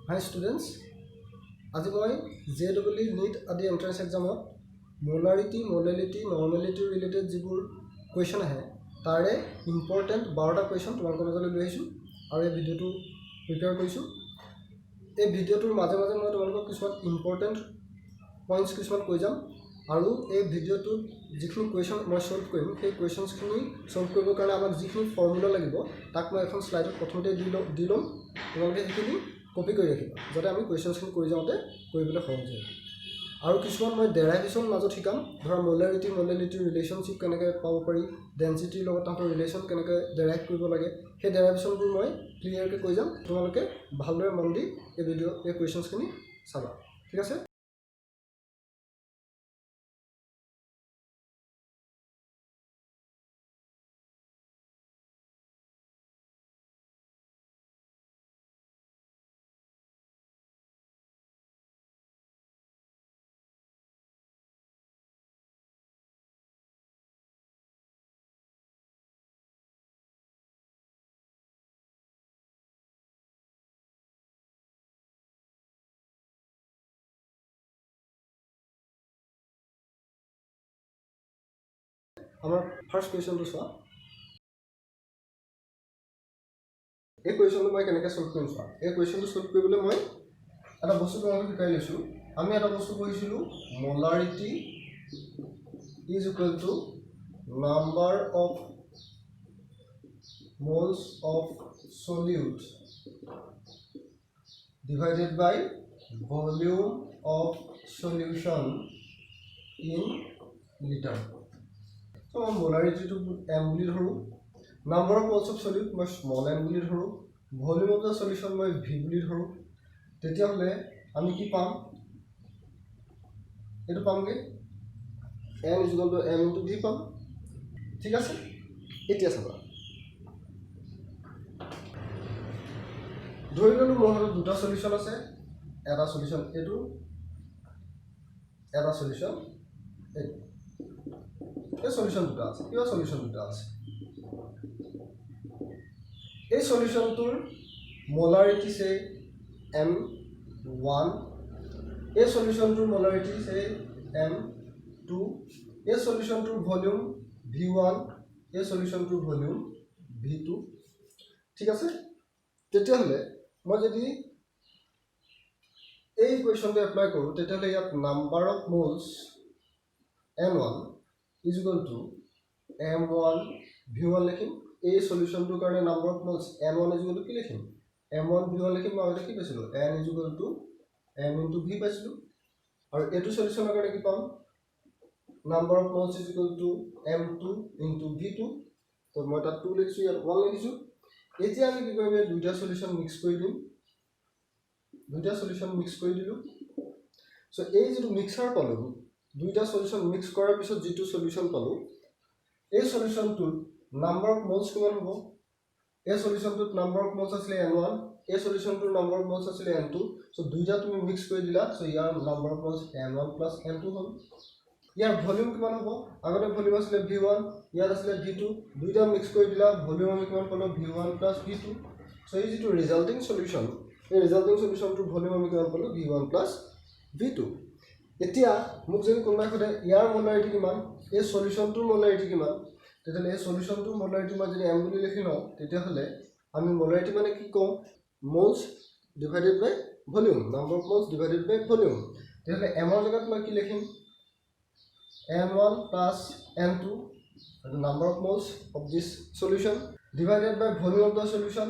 Hi students, আজি মই JEE NEET আদি এন্ট্ৰেন্স এক্সামত মোলাৰিটি, মোলেলিটি, নৰ্মেলিটি ৰিলেটেড যিবোৰ কুৱেশ্যন আহে তাৰে ইম্পৰ্টেণ্ট 12টা কুৱেশ্যন তোমালোকৰ মাজলৈ লৈ আহিছোঁ আৰু এই ভিডিঅ'টো প্ৰিপেয়াৰ কৰিছোঁ। এই ভিডিঅ'টোৰ মাজে মাজে মই তোমালোকক কিছুমান ইম্পৰ্টেণ্ট পইণ্টছ কিছুমান কৈ যাম আৰু এই ভিডিঅ'টোত যিখিনি কুৱেশ্যন মই ছল্ভ কৰিম সেই কুৱেশ্যনছখিনি ছল্ভ কৰিবৰ কাৰণে আমাক যিখিনি ফৰ্মুলা লাগিব তাক মই এখন শ্লাইডত প্ৰথমতে দি ল'ম। তোমালোকে সেইখিনি কপি কৰি ৰাখিবা যাতে আমি কুৱেশ্যনছখিনি কৰি যাওঁতে কৰিবলৈ সহজ হয়। আৰু কিছুমান মই ডেৰাইভেশ্যন মাজত শিকাম, ধৰা মোলাৰিটি মোলেলিটিৰ ৰিলেশ্যনশ্বিপ কেনেকৈ পাব পাৰি, ডেঞ্চিটিৰ লগত তাহাঁতৰ ৰিলেশ্যন কেনেকৈ ডেৰাইভ কৰিব লাগে, সেই ডেৰাইভেশ্যনবোৰ মই ক্লিয়াৰকৈ কৈ যাম। তোমালোকে ভালদৰে মন দি এই কুৱেশ্যনছখিনি চাবা, ঠিক আছে? আমাৰ ফাৰ্ষ্ট কুৱেশ্যনটো চোৱা। এই কুৱেশ্যনটো মই কেনেকৈ ছল্ভ কৰিম চোৱা। এই কুৱেশ্যনটো ছল্ভ কৰিবলৈ মই এটা বস্তু তোমালোকক শিকাই লৈছোঁ। আমি এটা বস্তু পঢ়িছিলোঁ, molarity is equal to number of moles of solute divided by volume of solution in liter. So molarity to m বুলি ধৰো, number of moles of solute মই small m বুলি ধৰো, volume of the solution মই v বুলি ধৰো। তেতিয়াহ'লে আমি কি পাম? এইটো পামগে n is equal to m into v পাম, ঠিক আছে? এতিয়া চাবা, ধৰি ললো মোৰ হাতত দুটা সলিউশন আছে, এটা সলিউশন এইটো, এটা সলিউশন এইটো। এই সলিউশন দুটা আছে, কিবা সলিউশন দুটা আছে। এই সলিউশনটোৰ মোলাৰিটি সে m1, এই সলিউশনটোৰ মোলাৰিটি সে m2, এই সলিউশনটোৰ ভলিউম v1, এই সলিউশনটোৰ ভলিউম v2, ঠিক আছে? তেতিয়াহ'লে মই যদি এই ইকুৱেশ্যনটো এপ্লাই কৰোঁ তেতিয়াহ'লে ইয়াত number of moles n1 is equal to m1 v1 লিখিম। এই সলিউশ্যনটোৰ কাৰণে number of moles n1 is equal to কি লিখিম? m1 v1 লিখিম। মই আগতে কি পাইছিলোঁ? n is equal to m into v পাইছিলোঁ। আৰু এইটো সলিউশ্যনৰ কাৰণে কি পাম? Number of moles is equal to m2 into v2। তো মই তাত 2 লিখিছোঁ, ইয়াত 1 লিখিছোঁ। এতিয়া আমি কি কৰিম? দুইটা সলিউশন মিক্স কৰি দিম, দুইটা সলিউশন মিক্স কৰি দিলোঁ। সো এই যেটো মিক্সাৰ পালোঁ, দুইটা সলিউশন মিক্স কৰাৰ পিছত যেটো সলিউশন পালোঁ, এই সলিউশনটোৰ নাম্বাৰ অফ মোলছ কিমান হ'ব? এই সলিউশনটোত নাম্বাৰ অফ মোলছ আছিল n1, এই সলিউশনটোৰ নাম্বাৰ অফ মোলছ আছিল n2। সো দুইটা তুমি মিক্স কৰি দিলা, সো ইয়াৰ number of moles n1 plus n2 হ'ল। ইয়াৰ ভলিউম কিমান হ'ব? আগতে ভলিউম আছিল v1, ইয়াত আছিল v2, দুইটা মিক্স কৰি দিলা, ভলিউম আমি কিমান পালো? v1 plus v2। সো এই যেটো ৰিজাল্টিং সলিউশন, এই ৰিজাল্টিং সলিউশনটোৰ ভলিউম আমি কিমান পালো? v1 plus v2। এতিয়া মোক যদি কোনোবাই সোধে ইয়াৰ মোলাৰিটি কিমান, এই সলিউশনটোৰ মোলাৰিটি কিমান, তেতিয়াহ'লে এই সলিউশনটোৰ মোলাৰিটি মই যদি m বুলি লিখি লওঁ, তেতিয়াহ'লে আমি মোলাৰিটি মানে কি কওঁ? Moles divided by volume, number of moles divided by volume. তেতিয়াহ'লে m ৰ জায়গাত মই কি লিখিম? n1 plus n2, the number of moles of this solution, divided by volume of the solution,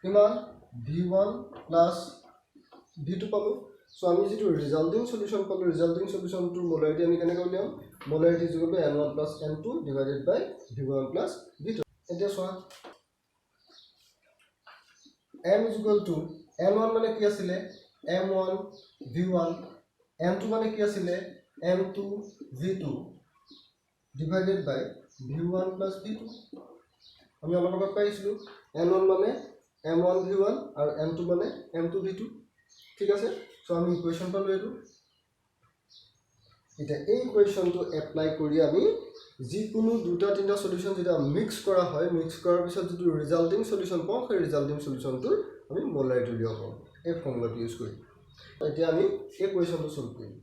কিমান? v1 plus v2 পালো। সো আমি যেটো ৰিজাল্টিং সলিউশন পালো, ৰিজাল্টিং সলিউশনটোৰ মোলাৰিটি আমি কেনেকৈ উলিয়াম? Molarity is equal to n1 plus n2 divided by v1 plus v2। এতিয়া চোৱা, m is equal to n1 মানে কি আছিলে? m1 v1, n2 মানে কি আছিলে? m2 v2 divided by v1 plus v2। আমি অলপ আগত পাইছিলোঁ n1 মানে m1 v1 আৰু m2 মানে m2 v2, ঠিক আছে? সো আমি ইকুৱেশ্যন পালো এইটো। এটা এই ইকুৱেশ্যনটো এপ্লাই কৰি আমি যিকোনো দুটা তিনিটা সলিউশন যেটা মিক্স কৰা হয়, মিক্স কৰাৰ পিছত যেটো ৰিজাল্টিং সলিউশন পাওঁ, সেই ৰিজাল্টিং সলিউশনটোৰ আমি মোলাৰিটি উলিয়াব পাৰোঁ। এই ফৰ্মুলাটো ইউজ কৰিম এতিয়া আমি এই কুৱেশ্যনটো সলভ কৰিম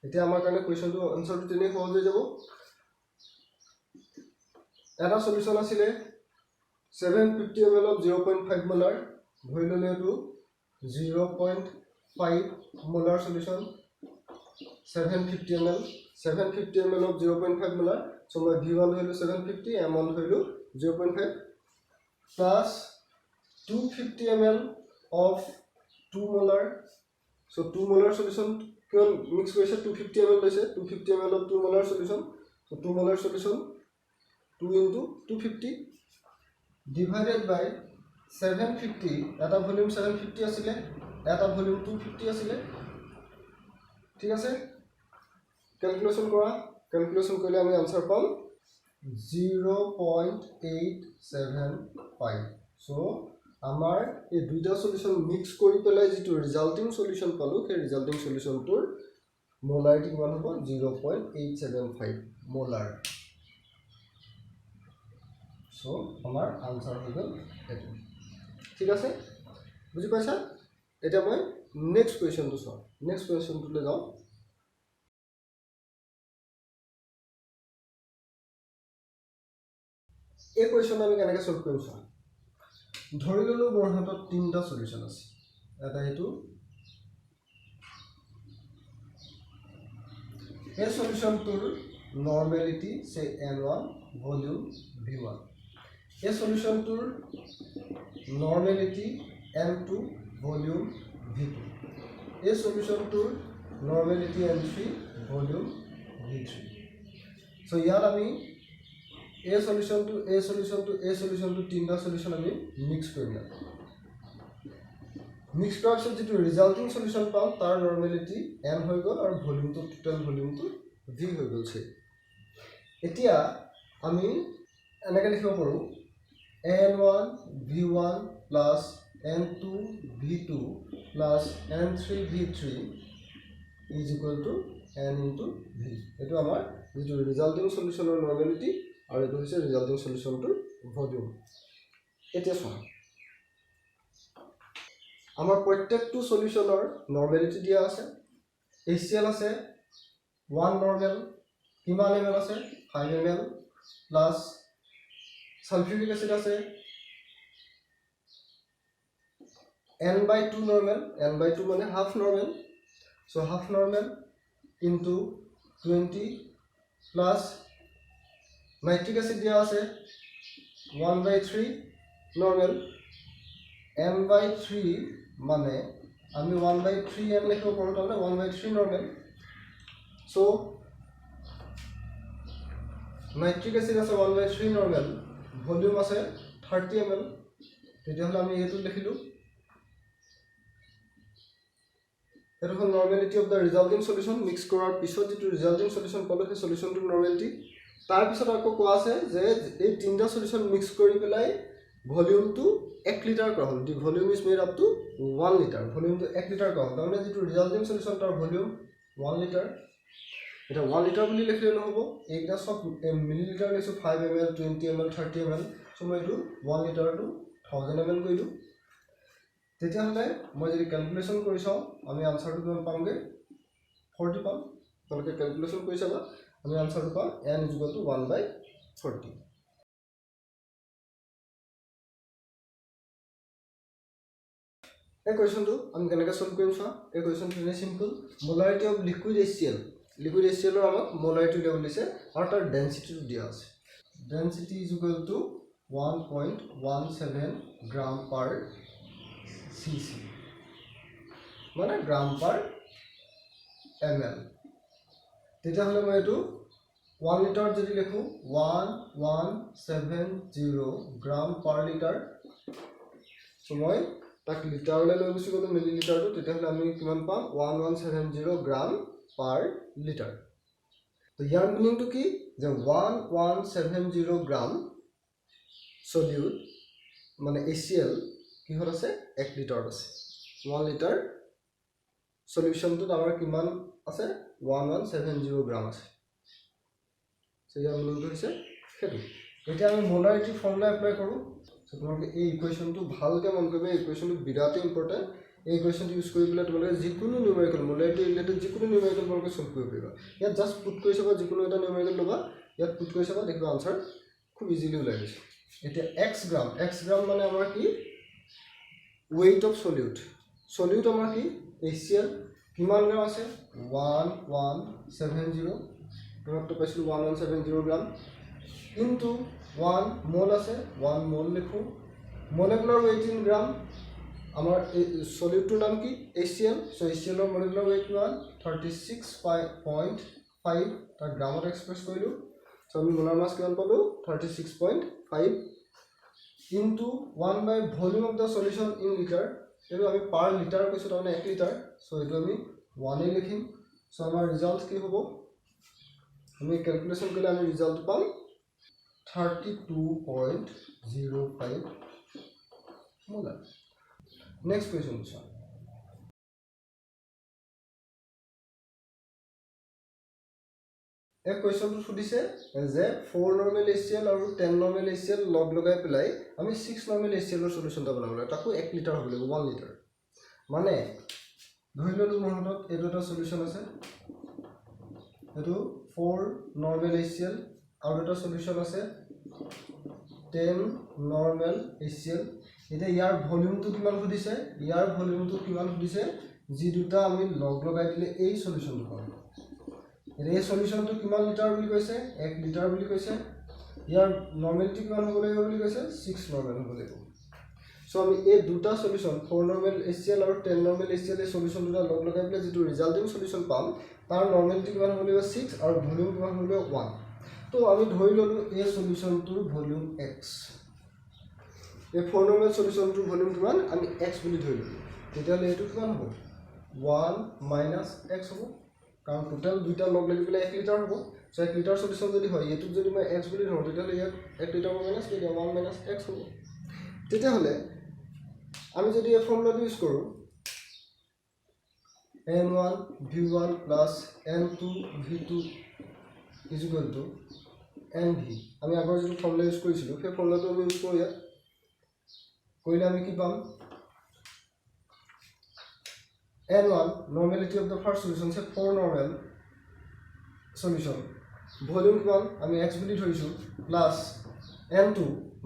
এতিয়া আমাৰ কাৰণে কুৱেশ্যনটো আনসাৰটো তেনেই সহজ হৈ যাব এটা সলিউশন আছিলে 750 ml of 0.5 molar ধৰি ললে এটো 0.5 molar solution 750 ml of 0.5 molar so my v1 হইলো 750 m1 হইলো 0.5 plus 250 ml of 2 molar so 2 molar solution কিমান মিক্স কৰিছে 250 ml লৈছে 250 ml of 2 molar solution so 2 molar solution 2 into 250 divided by 750 এটা volume 750 আছিল এটা ভলিউম 250 আছিল ঠিক আছে ক্যালকুলেশন কৰিলে আমি आंसर পাম 0.875 সো আমাৰ এই দুইটা সলিউশন মিক্স কৰি পেলাই যেটো ৰিজাল্টিং সলিউশন পালো সেই ৰিজাল্টিং সলিউশনটোৰ মোলাৰিটি কিমান হ'ব 0.875 মোলাৰ সো আমাৰ आंसर হৈ গল এটো ঠিক আছে বুজি পাইছা এটা মই নেক্সট কোৱেশ্চনটো চাও নেক্সট কোৱেশ্চনটোলৈ যাও এই কোৱেশ্চন আমি কেনেকৈ সলভ কৰিম চাও ধৰি ললো মোৰ হাতত তিনটা সলিউশন আছে এটা হেতু এই সলিউশনটোৰ নৰমালিটি সে n1 ভলিউম v1 এই সলিউশনটোৰ নৰমালিটি n2 ভলিউম v2 এই সলিউশনটোৰ normality n3 volume v3 so ইয়াত আমি এই সলিউশনটো তিনটা সলিউশন আমি মিক্স কৰিম মিক্স কৰাৰ পিছত যেটো ৰিজাল্টিং সলিউশন পাম তাৰ নৰমালিটি n হৈ গল আৰু ভলিউমটো টোটাল ভলিউমটো v হৈ গল সে এতিয়া আমি এনেকৈ লিখিব পাৰো n1 v1 plus n2 v2 plus n3 v3 is equal to n into v এটো আমাৰ যেটো ৰিজাল্টিং সলিউশনৰ নৰমালিটি আৰু এটো হৈছে ৰিজাল্টিং সলিউশনটোৰ ভলিউম এতিয়া চাও আমাৰ প্ৰত্যেকটো সলিউশনৰ নরমালিটি দিয়া আছে HCl আছে 1 নরমাল কিমান ml আছে 5 ml প্লাস সালফিউরিক অ্যাসিড আছে n/2 নরমাল n/2 মানে half normal so half normal into 20 plus nitric acid দিয়া আছে 1/3 নরমাল n/3 মানে আমি 1/3 n লিখিব পাৰো তাহলে 1/3 নরমাল সো নাইট্রিক অ্যাসিড আছে 1/3 নরমাল ভলিউম আছে 30 ml তেতিয়া হলে আমি এটো লিখিলো এটো হল normality of the resulting solution mix কৰাৰ পিছত যেটো ৰিজাল্টিং সলিউশন পালো সেই সলিউশনটোৰ নৰমালিটি তাৰ পিছত আকৌ কোৱা আছে যে এই তিনটা সলিউশন মিক্স কৰি পেলাই ভলিউমটো 1 লিটাৰ কৰা হল the volume is made up to 1 litre ভলিউমটো 1 লিটাৰ কৰা হল তাৰমানে যেটো ৰিজাল্টিং সলিউশন তাৰ ভলিউম 1 লিটাৰ এটা 1 লিটাৰ বুলি লিখিলে নহব এইটা সব মিলিলিটাৰ লৈছো 5 ml 20 ml 30 ml সো মই এটো 1 লিটাৰ টু 1000 ml কৰিলো তেতিয়া হলে মই যদি ক্যালকুলেশন কৰি চাও আমি आंसरটো কিমান পামগে 40 পাম তলকে ক্যালকুলেশন কৰি চাবা আমি आंसरটো পাম n = 1/40 এই কোৱেশ্চনটো আমি কেনেকৈ সলভ কৰিম চাও এই কোৱেশ্চনটো is simple molarity of liquid HCl ৰ আমাক মোলাৰিটি উলিয়াব দিছে আৰু তাৰ ডেন্সিটিটো দিয়া আছে density is equal two 1.17 gram per cc মানে গ্ৰাম per ml তেতিয়া হলে মই এটো 1 লিটাৰ যদি লিখো 1170 গ্ৰাম per লিটাৰ সো মই তাক লিটাৰলৈ লৈ গুছি গলো মিলিলিটাৰটো তেতিয়া হলে আমি কিমান পাম 1170 গ্ৰাম per লিটাৰ তো ইয়াৰ মিনিংটো কি যে 1170 গ্ৰাম সলিউট মানে HCl কি হল আছে 1 লিটাৰ আছে 1 লিটাৰ সলিউশনটো আমাৰ কিমান আছে 1170 গ্ৰাম আছে সো ইয়াৰ মিনিংটো হৈছে হেতু এতিয়া আমি মোলাৰিটি ফৰ্মুলা এপ্লাই কৰো সো তোমালোকে এই ইকুৱেশ্যনটো ভালকৈ মন কৰিবা এই ইকুৱেশ্যনটো বিৰাট ইম্পৰ্টেন্ট এই কুৱেশ্যনটো ইউজ কৰি পেলাই তোমালোকে যিকোনো নিউমেৰিকেল মডালিটি ৰিলেটেড যিকোনো নিউমেৰিকেল তোমালোকে সলভ কৰিব পাৰিবা ইয়াত জাষ্ট পুট কৰি চাবা যিকোনো এটা নিউমেৰিকেল ল'বা ইয়াত পুট কৰি চাবা দেখিবা আনসাৰ খুব ইজিলি ওলাই গৈছে এতিয়া x গ্ৰাম মানে আমাৰ কি weight of solute আমাৰ কি HCl কিমান গ্ৰাম আছে 1170 তোমাকটো পাইছিলো 1170 গ্ৰাম ইনটু 1 মোল আছে 1 মোল লিখো molecular weight in গ্ৰাম আমাৰ সলিউটৰ নাম কি HCl সো HCl ৰ molecular weight কিমান 36.5 তাৰ গ্ৰামত এক্সপ্ৰেছ কৰিলো সো আমি মোলাৰ মাছ কিমান পালো 36.5 into 1 by volume of the solution in liter এটো আমি পার লিটার কৈছো তামানে 1 লিটার সো এটো আমি 1 এ লিখিম সো আমাৰ ৰিজাল্ট কি হ'ব আমি ক্যালকুলেশন কৰিলে আমি ৰিজাল্ট পাম 32.05 মোলাৰ নেক্সট কোৱেশ্চন চাও এক কোৱেশ্চনটো সুধিছে যে 4 নৰমাল HCl আৰু 10 নৰমাল HCl লগ লগাই পেলাই আমি 6 নৰমাল HCl ৰ সলিউশনটা বনাব লাগে তাকো 1 লিটাৰ হ'ব লাগিব 1 লিটাৰ মানে ধৰি ললো মোৰ হাতত এটো এটা সলিউশন আছে এটো 4 নৰমাল HCl আৰু এটা সলিউশন আছে 10 নৰমাল HCl এটা ইয়াৰ ভলিউমটো কিমান সুধিছে ইয়াৰ ভলিউমটো কিমান সুধিছে যি দুটা আমি লগ লগাই দিলে এই সলিউশনটো পাম এই সলিউশনটো কিমান লিটাৰ বুলি কৈছে 1 লিটাৰ বুলি কৈছে ইয়াৰ নরমালিটি কিমান হ'ব লাগিব বুলি কৈছে 6 নরমাল হ'ব লাগিব সো আমি এই দুটা সলিউশন 4 নরমাল HCl আৰু 10 নৰমাল HCl এই সলিউশন দুটা লগ লগাই পেলাই যেটো ৰিজাল্টিং সলিউশন পাম তাৰ নৰমালিটি কিমান হ'ব লাগিব 6 আৰু ভলিউম কিমান হ'ব লাগিব 1 তো আমি ধৰি ললো এই সলিউশনটোৰ ভলিউম x এই 4 নৰমাল সলিউশনটোৰ ভলিউম কিমান আমি x বুলি ধৰি ললো তেতিয়ালে এটো কিমান হ'ব 1 - x হ'ব কাৰণ টোটাল দুইটা লগ লাগি পেলাই 1 লিটাৰ হ'ব সো 1 লিটাৰ সলিউশন যদি হয় এটো যদি মই x বুলি ধৰো তেতিয়ালে ইয়াত 1 লিটাৰ মাইনাস কৰি দিম 1 - x হ'ব তেতিয়ালে আমি যদি এই ফৰ্মুলাটো ইউজ কৰো n1 v1 n2 v2 nv আমি আগৰ যেটো ফৰ্মুলা ইউজ কৰিছিলো সেই ফৰ্মুলাটো আমি ইউজ কৰো ইয়াত কৰিলে আমি কি পাম n1 normality of the first solution is 4 normal solution volume কিমান আমি x বুলি ধৰিছো প্লাস n2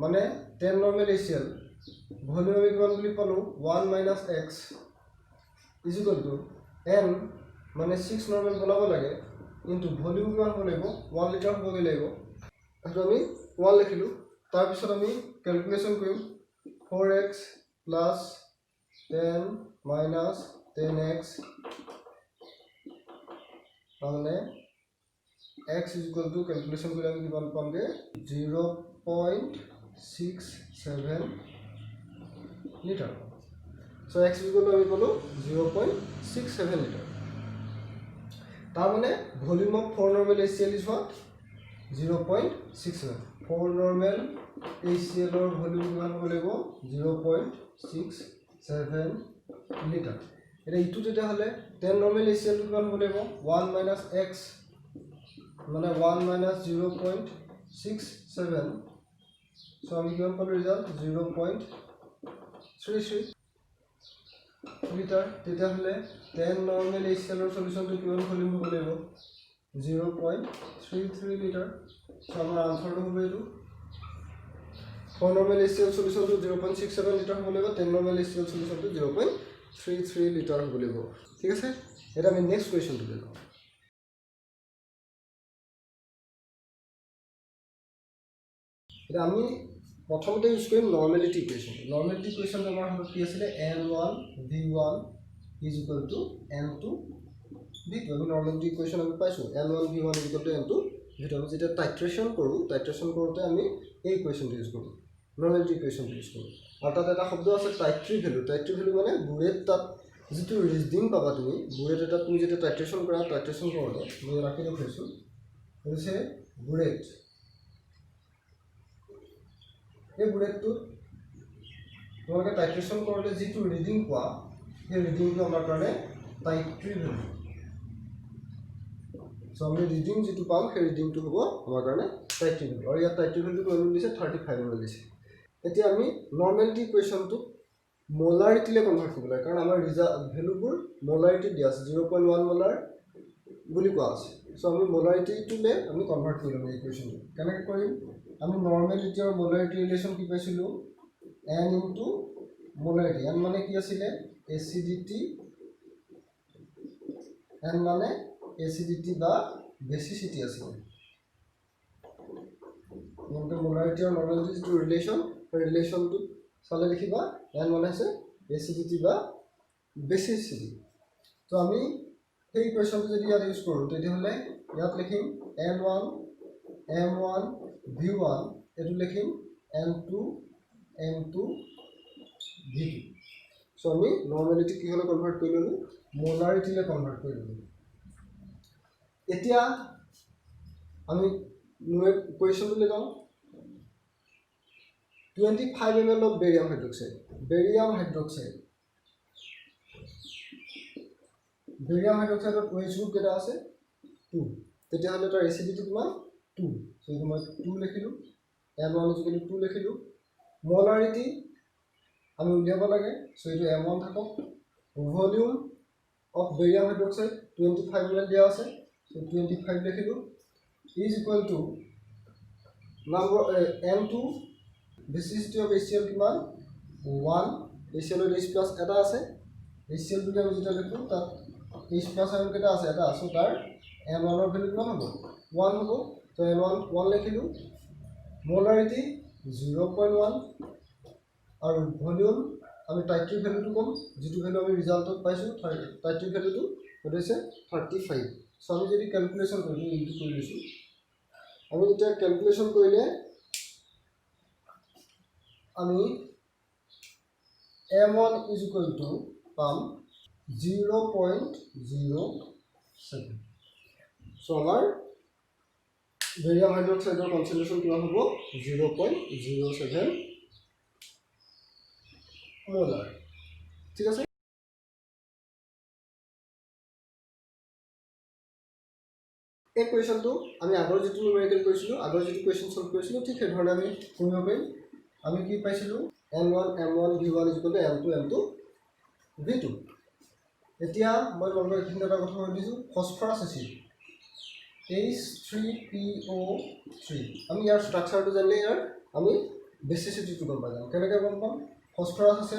মানে 10 normal HCl volume আমি কিমান বুলি পালো 1 - x is equal to n মানে 6 normal বনাব লাগে ইনটু ভলিউম কিমান হ'ব লাগিব 1 লিটাৰ হ'ব লাগিব আৰু আমি 1 লিখিলো তাৰ পিছত আমি ক্যালকুলেশন কৰিম 4x plus 10 minus 10x মানে x is equal to calculation করে আমি কিমান পামগে 0.67 litre so x is equal to আমি পালো 0.67 লিটাৰ তাৰ মানে volume of 4 নৰমাল HCl is what 0.67 4 নৰমাল HCl ৰ ভলিউম কিমান হ'ব লাগিব 0.67 লিটাৰ এটা ইটু যেটা হলে 10 নরমাল HCl কিমান হ'ব লাগিব 1 - x মানে 1 - 0.67 সো আমি কিমান পালো ৰিজাল্ট 0.33 লিটাৰ তেটা হলে 10 নৰমাল HCl ৰ সলিউশনটো কিমান ভলিউম হ'ব লাগিব 0.33 লিটাৰ সো আমাৰ আনসাৰটো হ'ব এইটো 4 নৰমাল HCl সলিউশনটো 0.67 লিটাৰ হ'ব লাগিব 10 নৰমাল HCl সলিউশনটো 0.33 লিটাৰ হ'ব লাগিব ঠিক আছে এটা আমি নেক্সট কোৱেশ্চনটো লও এটা আমি প্ৰথমতে ইউজ কৰিম নৰমালিটি ইকুৱেশ্যন আমাৰ হাতত কি আছিল n1 v1 is equal to n2 v2 আমি নরমালিটি ইকুৱেশ্যন আমি পাইছো n1 v1 is equal to n2 v2 আমি যেটা টাইট্ৰেশ্যন কৰোতে আমি এই ইকুৱেশ্যনটো ইউজ কৰো নৰমালিটি ইকুৱেশ্যনটো ইউজ কৰো আৰু তাত এটা শব্দ আছে টাইট্ৰি ভ্যালু মানে বুৰেট তাত যেটো ৰিজনিং পাবা তুমি বুৰেট এটা তুমি যেটা টাইট্ৰেশ্যন কৰোতে মই ৰাখি দেখুৱাইছো হৈছে বুৰেট এই বুলেটটো তোমালোকে টাইট্ৰেশ্যন কৰোতে যেটো ৰিডিং পোৱা সেই ৰিডিংটো আমাৰ কাৰণে টাইট্ৰি ভ্যালু সো আমি ৰিডিং যেটো পাম সেই ৰিডিংটো হ'ব আমাৰ কাৰণে টাইট্ৰি ভ্যালু আৰু ইয়াত টাইট্ৰি ভ্যালুটো কিমান দিছে 35 দিছে এতিয়া আমি নৰমালিটি ইকুৱেশ্যনটো মোলাৰিটিলৈ কনভাৰ্ট কৰিব লাগে, কাৰণ আমাৰ ভেলুবোৰ মোলাৰিটিত দিয়া আছে, 0.1 মোলাৰ বুলি কোৱা আছে। চ' আমি মোলাৰিটিটোলৈ আমি কনভাৰ্ট কৰি ল'ম এই ইকুৱেশ্যনটো। কেনেকৈ কৰিম? আমি নৰ্মেলিটি আৰু মোলাৰিটি ৰিলেশ্যন কি পাইছিলোঁ? n into মোলাৰিটি। n মানে কি আছিলে? এচিডিটি। n মানে এচিডিটি বা বেচিচিটি আছিলে। মোলাৰিটি আৰু নৰ্মেলিটি যিটো ৰিলেশ্যন, সেই ৰিলেশ্যনটো চালে দেখিবা n মানে হৈছে এচিডিটি বা বেচিচিটি। তো আমি সেই ইকুৱেশ্যনটো যদি ইয়াত ইউজ কৰোঁ, তেতিয়াহ'লে ইয়াত লিখিম n1 m1 v1, এইটো লিখিম n2 m2 v2। চ' আমি নৰ্মেলিটি কি হ'লে কনভাৰ্ট কৰি ল'লোঁ? মোলাৰিটিলৈ কনভাৰ্ট কৰি ল'লোঁ। এতিয়া আমি ইকুৱেশ্যনটো যাওঁ। 25 ml of barium hydroxide. Barium hydroxide OH group কেইটা আছে? 2। তেতিয়াহ'লে তাৰ এচিডিটি কিমান? 2। চ' এইটো মই 2 লিখিলোঁ। m1 2 লিখিলোঁ। মোলাৰিটি আমি উলিয়াব লাগে, চ' এইটো m1 থাকক। Volume of barium hydroxide 25 ml দিয়া আছে, চ' 25 লিখিলোঁ। Is equal to number m2, basicity of HCl কিমান? 1। HCl H প্লাছ এটা আছে, HCl বুলি আমি যেতিয়া লিখোঁ তাত H প্লাছ আয়ন কেইটা আছে? এটা আছে। তাৰ m1 ৰ ভেলু কিমান হ'ব? 1 হ'ব। তো m1 1 লিখিলোঁ। মোলাৰিটি 0.1 আৰু ভলিউম আমি টাইট্ৰিক ভেলুটো ক'ম, যিটো ভেলু আমি ৰিজাল্টত পাইছোঁ। টাইট্ৰিক ভেলুটো সেইটো হৈছে 35। চ' আমি যদি কেলকুলেশ্যন কৰিলোঁ, ইনটু কৰি লৈছোঁ। আমি যেতিয়া কেলকুলেশ্যন কৰিলে আমি m1 ইজ ইকুৱেল টু পাম 0.07। চ' আমাৰ বেৰিয়াম হাইড্ৰক্সাইডৰ কনচেন্ট্ৰেশ্যন কিমান হ'ব? 0.07 মোলাৰ। ঠিক আছে। এই কুৱেশ্যনটো আমি আগৰ যিটো নিউমেৰিকেল কৰিছিলোঁ, আগৰ যিটো কুৱেশ্যন ছল্ভ কৰিছিলোঁ, ঠিক সেইধৰণে আমি কৰিব পাৰিম। আমি কি পাইছিলোঁ? n1 m1 v1 is equal to m2 m2 v2। এতিয়া মই তোমালোকক এইখিনি এটা কথা কৈ দিছোঁ, ফচফৰাছ এচিড H3PO3। আমি ইয়াৰ ষ্ট্ৰাকচাৰটো জানিলে ইয়াৰ আমি বেচিচিটিটো গম পাই যাম। কেনেকৈ গম পাম? ফচফৰাছ আছে,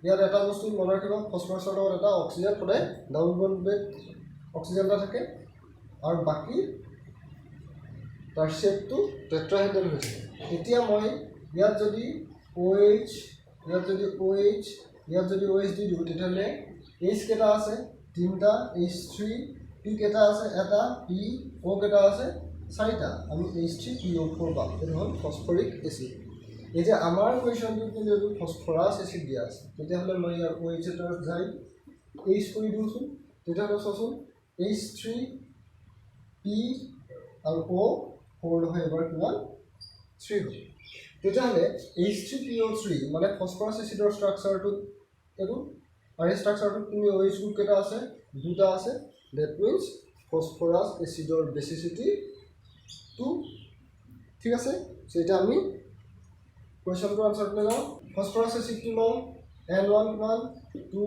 ইয়াত এটা বস্তু মনত ৰাখিবা, ফচফৰাছৰ লগত এটা অক্সিজেন সদায় ডাবল বণ্ডেড অক্সিজেন এটা থাকে, আৰু বাকী তাৰ শ্বেপটো টেট্ৰাহেড্ৰেল হৈ থাকে। এতিয়া মই ইয়াত যদি OH, ইয়াত যদি OH, ইয়াত যদি OH দি দিওঁ, তেতিয়াহ'লে H কেইটা আছে? 3টা। H3 P কেইটা আছে? এটা। P O কেইটা আছে? 4টা। আমি H3PO4 পাম। এইটো হ'ল ফচফৰিক এচিড। এতিয়া আমাৰ কুৱেশ্যনটোত কিন্তু এইটো ফচফৰাছ এচিড দিয়া আছে, তেতিয়াহ'লে মই ইয়াৰ OH এটা যাই H কৰি দিওঁচোন। তেতিয়াহ'লে চোৱাচোন, H3 P আৰু O4 নহয়, এবাৰ কিমান? 3 হ'ব। তেতিয়াহ'লে H3PO3 মানে ফচফৰাছ এচিডৰ ষ্ট্ৰাকচাৰটোত এইটো, আৰু এই ষ্ট্ৰাকচাৰটোত তুমি OH গ্ৰুপ কেইটা আছে? 2টা আছে। ডেট মিনছ ফচফৰাছ এচিডৰ বেচিচিটি 2। ঠিক আছে। চ' এতিয়া আমি কুৱেশ্যনটোৰ আনচাৰটো লওঁ। ফচফৰাছ এচিডটো লওঁ, n1 কিমান? 2।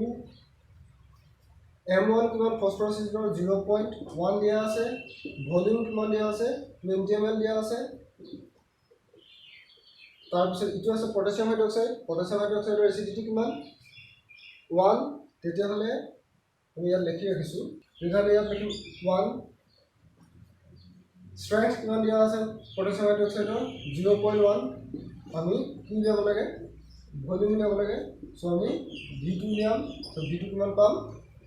m1 কিমান? ফচফৰাছ এচিডৰ 0.1 দিয়া আছে। ভলিউম কিমান দিয়া আছে? 20 ml দিয়া আছে। তাৰপিছত ইটো আছে পটাছিয়াম হাইড্ৰক্সাইড। পটাছিয়াম হাইড্ৰক্সাইডৰ এচিডিটি কিমান? 1। তেতিয়াহ'লে আমি ইয়াত লিখি ৰাখিছোঁ, তেতিয়াহ'লে ইয়াত লিখিম 1। ষ্ট্ৰেংথ কিমান দিয়া আছে পটাছিয়াম হাইড্ৰক্সাইডৰ? 0.1। আমি কি উলিয়াব লাগে? ভলিউম উলিয়াব লাগে। চ' আমি V2 উলিয়াম। চ' V2 কিমান পাম?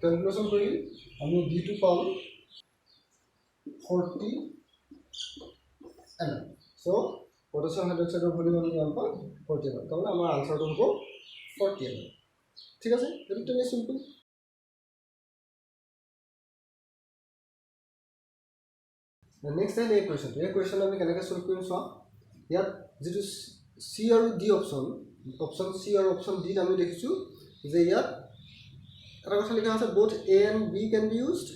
কেলকুলেশ্যন কৰি আমি V2 পাম 40 ml। চ' পটাছিয়াম হাইড্ৰক্সাইডৰ ভলিউম আমি কিমান পাম? 40 ml। তাৰমানে আমাৰ আনচাৰটো হ'ব 40 ml। ঠিক আছে। এইটো তেনেকৈ চিম্পল। নেক্সট আহিলে এই কুৱেশ্যনটো। এই কুৱেশ্যন আমি কেনেকৈ ছল্ভ কৰিম চোৱা। ইয়াত যিটো চি আৰু ডি অপশ্যন চি আৰু অপশ্যন ডিত আমি দেখিছোঁ যে ইয়াত এটা কথা লিখা আছে, both A and B can be used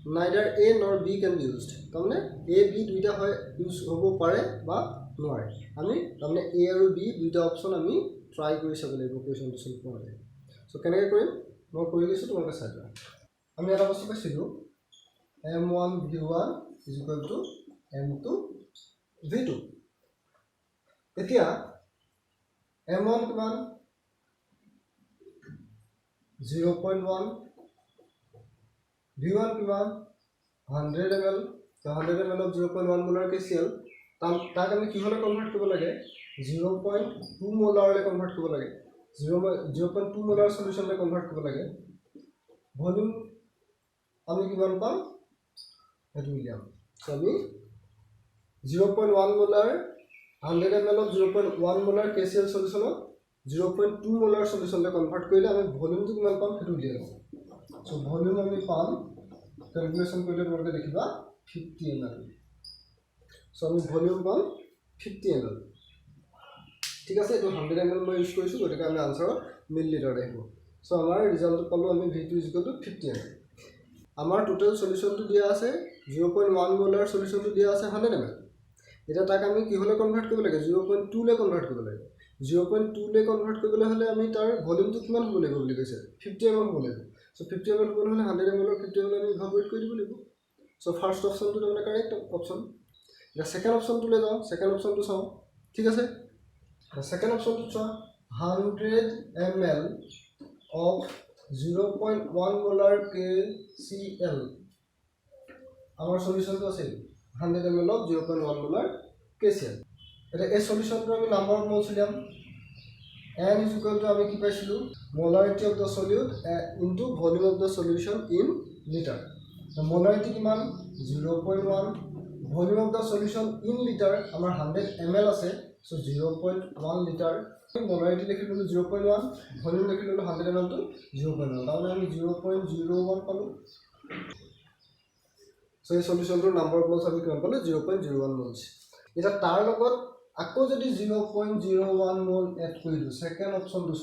neither A nor B can be used তাৰমানে A B দুইটা হয় ইউজ হ'ব পাৰে বা নোৱাৰে আমি তাৰমানে A আৰু B দুইটা অপচন আমি ট্ৰাই কৰি চাব লাগিব কুৱেশ্যনটো সলভ কৰোঁতে সো কেনেকৈ কৰিম মই কৰি দিছোঁ তোমালোকে চাই লোৱা আমি এটা বস্তু পাইছিলোঁ M1 V1 is equal to M2 V2 এতিয়া M1 কিমান 0.1 V1 কিমান 100 ml 100 ml of 0.1 molar KCl তাক আমি কিহলে কনভার্ট কৰিব লাগে 0.2 মোলাৰলে কনভাৰ্ট কৰিব লাগে 0.2 মোলাৰ সলিউশনলে কনভাৰ্ট কৰিব লাগে ভলিউম আমি কিমান পাম এটো উলিয়াম সো আমি 0.1 molar 100 ml of 0.1 molar KCl solution 0.2 molar সলিউশনলে কনভাৰ্ট কৰিলে আমি ভলিউমটো কিমান পাম এটো উলিয়াম সো ভলিউম আমি পাম ক্যালকুলেশন কৰিলে তোমালোকে দেখিবা 50 ml সো আমি ভলিউম পাম 50 ml ঠিক আছে এটো 100 ml মই ইউজ কৰিছো গতিকে আমি আনসাৰ মিলিলিটাৰ আহিব সো আমাৰ ৰিজাল্ট পালো আমি V2 50 ml আমাৰ টোটাল সলিউশনটো দিয়া আছে 0.1 মোলাৰ সলিউশনটো দিয়া আছে 100 ml এটা তাক আমি কি হলে কনভার্ট কৰিব লাগে 0.2 লে কনভাৰ্ট কৰিব লাগে 0.2 লে কনভাৰ্ট কৰিবলৈ হলে আমি তাৰ ভলিউমটো কিমান হ'ব লাগিব বুলি কৈছে 50 ml হ'ব লাগিব সো 50 ml হ'ব হলে 100 ml 50 ml আমি ইভাপোৰেট কৰি দিব লাগিব সো ফাৰ্স্ট অপশনটো তাৰমানে correct option The second option to let down, second option to sound. ठीक है The second option to try 100 ml of 0.1 molar KCl. Our solution to say 100 ml of 0.1 molar KCl. A solution to a number of moles n is equal to we keep molarity of the solute into volume of the solution in liter. The molarity demand 0.1. Volume of the solution in liter our 100 ml আছে so 0.1 liter molarity লিখি ললো 0.1 volume লিখি ললো 100 ml to 0.1 তাহলে আমি 0.01 পালো so এই সলিউশনটোৰ number of moles আমি কিমান পালো 0.01 মোলস এটা তাৰ লগত আকৌ যদি 0.01 মোল এড কৰিলো সেকেন্ড অপশনটো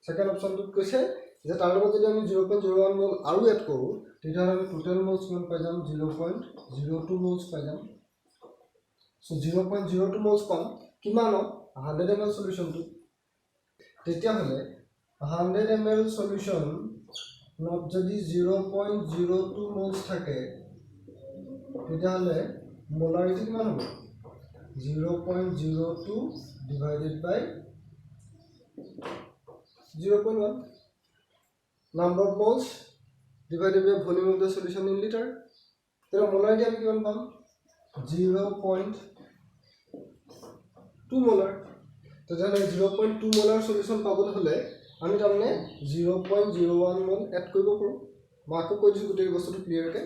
সেকেন্ড অপশনটো কৈছে যে তাৰ লগত যদি আমি 0.01 মোল আৰু এড কৰো তেতিয়াহলে আমি টোটাল মোলস কিমান পাই যাম 0.02 মোলস পাই যাম সো 0.02 মোলস পাম কিমান 100 ml সলিউশন টু তেতিয়াহলে 100 ml সলিউশন নট যদি 0.02 মোলস থাকে তেতিয়াহলে মোলাৰিটি কিমান হ'ব 0.02 divided by 0.1 number of moles divided by volume of the solution in liter. Then molarity আমি কিমান পাম 0.2 molar. তো জানা 0.2 molar solution পাবলৈ হলে আমি তাৰমানে 0.01 mol এড কৰিব পাৰো মাকো কৈ দিছো গোটেই বস্তুটো ক্লিয়াৰ কে